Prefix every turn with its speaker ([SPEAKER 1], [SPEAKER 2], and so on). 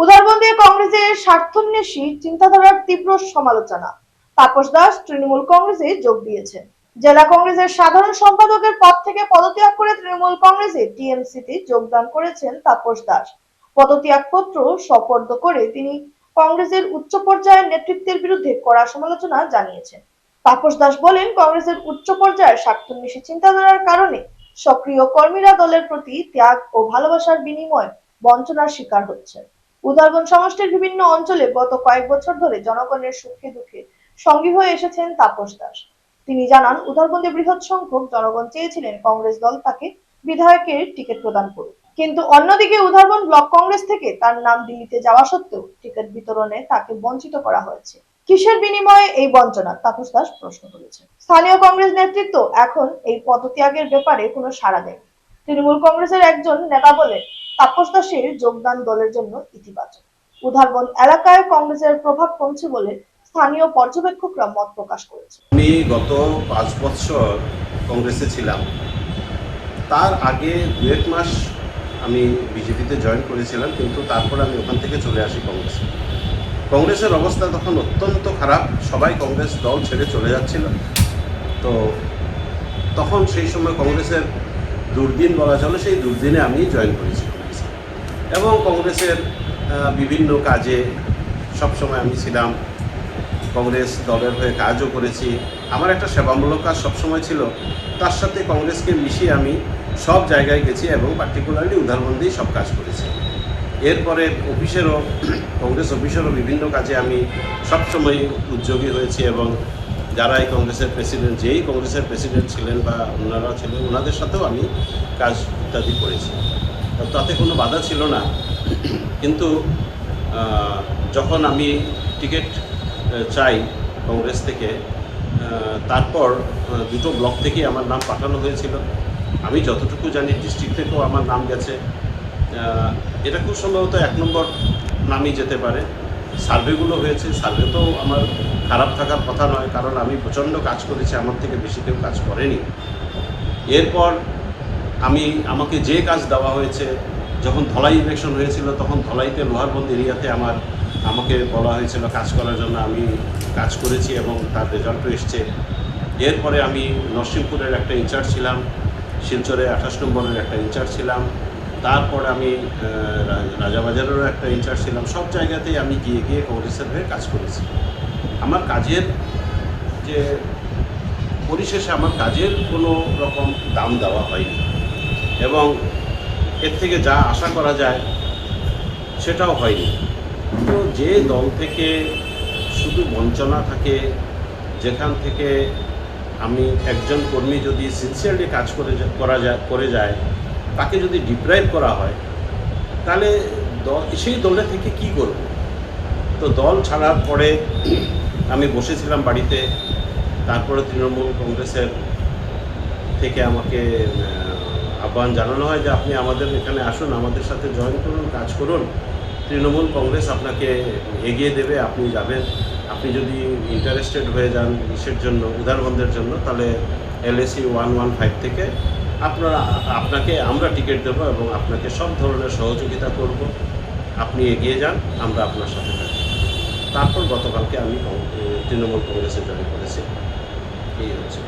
[SPEAKER 1] উদারবন্দী কংগ্রেসের স্বার্থান্বেষী চিন্তাধারার তীব্র সমালোচনা। তাপস দাস তৃণমূল কংগ্রেসে যোগ দিয়েছেন। জেলা কংগ্রেসের সাধারণ সম্পাদকের পদ থেকে পদত্যাগ করে তৃণমূল কংগ্রেসে টিএমসিতে যোগদান করেছেন তাপস দাস। পদত্যাগপত্র সোপর্দ করে তিনি কংগ্রেসের উচ্চ পর্যায়ের নেতৃত্বের বিরুদ্ধে কড়া সমালোচনা জানিয়েছেন। তাপস দাস বলেন, কংগ্রেসের উচ্চ পর্যায়ের স্বার্থান্বেষী চিন্তাধারার কারণে সক্রিয় কর্মীরা দলের প্রতি ত্যাগ ও ভালোবাসার বিনিময়ে বঞ্চনার শিকার হচ্ছে। উদারবন সমষ্টির বিভিন্ন অঞ্চলে গত কয়েক বছর ধরে জনগণের সুখে দুঃখে সঙ্গী হয়ে এসেছেন তাপস দাস। তিনি জানান, উদারবন্দে বৃহৎ সংখ্যক জনগণ চেয়েছিলেন কংগ্রেস দল তাকে বিধায়কের টিকিট প্রদান করুক, কিন্তু অন্যদিকে উদারবন ব্লক কংগ্রেস থেকে তার নাম দিল্লিতে যাওয়া সত্ত্বেও টিকিট বিতরণে তাকে বঞ্চিত করা হয়েছে। কিসের বিনিময়ে এই বঞ্চনা, তাপস দাস প্রশ্ন করেছেন। স্থানীয় কংগ্রেস নেতৃত্ব এখন এই পদত্যাগের ব্যাপারে কোনো সাড়া দেয়নি। তৃণমূল কংগ্রেসের একজন নেতা বলেন, তাপস দাসের যোগদান দলের জন্য ইতিবাচক। উদারবন এলাকায় কংগ্রেসের প্রভাব কমছে বলে স্থানীয় পর্যবেক্ষকরা মত প্রকাশ করেছে।
[SPEAKER 2] আমি গত 5 বছর কংগ্রেসে ছিলাম। তার আগে 2-1 মাস আমি বিজেপিতে জয়েন করেছিলাম, কিন্তু তারপর আমি ওখান থেকে চলে আসি কংগ্রেসে। কংগ্রেসের অবস্থা তখন অত্যন্ত খারাপ, সবাই কংগ্রেস দল ছেড়ে চলে যাচ্ছিল। তো তখন সেই সময় কংগ্রেসের দুর্দিন বলা চলে, সেই দুর্দিনে আমি জয়েন করেছি কংগ্রেসে এবং কংগ্রেসের বিভিন্ন কাজে সবসময় আমি ছিলাম। কংগ্রেস দলের হয়ে কাজও করেছি। আমার একটা সেবামূলক কাজ সবসময় ছিল, তার সাথে কংগ্রেসকে মিশিয়ে আমি সব জায়গায় গেছি এবং পার্টিকুলারলি উদারবন্দেই সব কাজ করেছি। এরপরে কংগ্রেস অফিসেরও বিভিন্ন কাজে আমি সবসময় উদ্যোগী হয়েছি এবং যারা এই কংগ্রেসের প্রেসিডেন্ট, যেই কংগ্রেসের প্রেসিডেন্ট ছিলেন বা ওনারা ছিলেন, ওনাদের সাথেও আমি কাজ ইত্যাদি করেছি। তাতে কোনো বাধা ছিল না। কিন্তু যখন আমি টিকিট চাই কংগ্রেস থেকে, তারপর 2টো ব্লক থেকে আমার নাম পাঠানো হয়েছিল। আমি যতটুকু জানি ডিস্ট্রিক্ট থেকেও আমার নাম গেছে। এটা খুব সম্ভবত 1 নম্বর নামই যেতে পারে। সার্ভেগুলো হয়েছে, সার্ভেতেও আমার খারাপ থাকার কথা নয়, কারণ আমি প্রচণ্ড কাজ করেছি, আমার থেকে বেশি কেউ কাজ করেনি। এরপর আমাকে যে কাজ দেওয়া হয়েছে, যখন ধলাই ইলেকশন হয়েছিল তখন ধলাইতে লোহারবন্দ এরিয়াতে আমাকে বলা হয়েছিল কাজ করার জন্য। আমি কাজ করেছি এবং তার রেজাল্টও এসছে। এরপরে আমি নরসিংপুরের একটা ইনচার্জ ছিলাম, শিলচরে 28 নম্বরের একটা ইনচার্জ ছিলাম, তারপরে আমি রাজাবাজারেরও একটা ইনচার্জ ছিলাম। সব জায়গাতেই আমি গিয়ে কংগ্রেসের হয়ে কাজ করেছি। আমার কাজের যে পরিশেষে আমার কাজের কোনো রকম দাম দেওয়া হয়নি এবং এর থেকে যা আশা করা যায় সেটাও হয়নি। তো যে দল থেকে শুধু বঞ্চনা থাকে, যেখান থেকে আমি একজন কর্মী যদি সিনসিয়ারলি কাজ করে যায় তাকে যদি ডিপ্রাইভ করা হয়, তাহলে সেই দলে থেকে কি করব? তো দল ছাড়ার পরে আমি বসেছিলাম বাড়িতে। তারপরে তৃণমূল কংগ্রেসের থেকে আমাকে আহ্বান জানানো হয় যে আপনি আমাদের এখানে আসুন, আমাদের সাথে জয়েন করুন, কাজ করুন। তৃণমূল কংগ্রেস আপনাকে এগিয়ে দেবে, আপনি যাবেন। আপনি যদি ইন্টারেস্টেড হয়ে যান ইসের জন্য, উদারবন্দের জন্য, তাহলে LAC 115 থেকে আপনাকে আমরা টিকিট দেবো এবং আপনাকে সব ধরনের সহযোগিতা করব। আপনি এগিয়ে যান, আমরা আপনার সাথে থাকি। তারপর গতকালকে আমি তৃণমূল কংগ্রেসে জয়েন করেছি। এই হচ্ছে।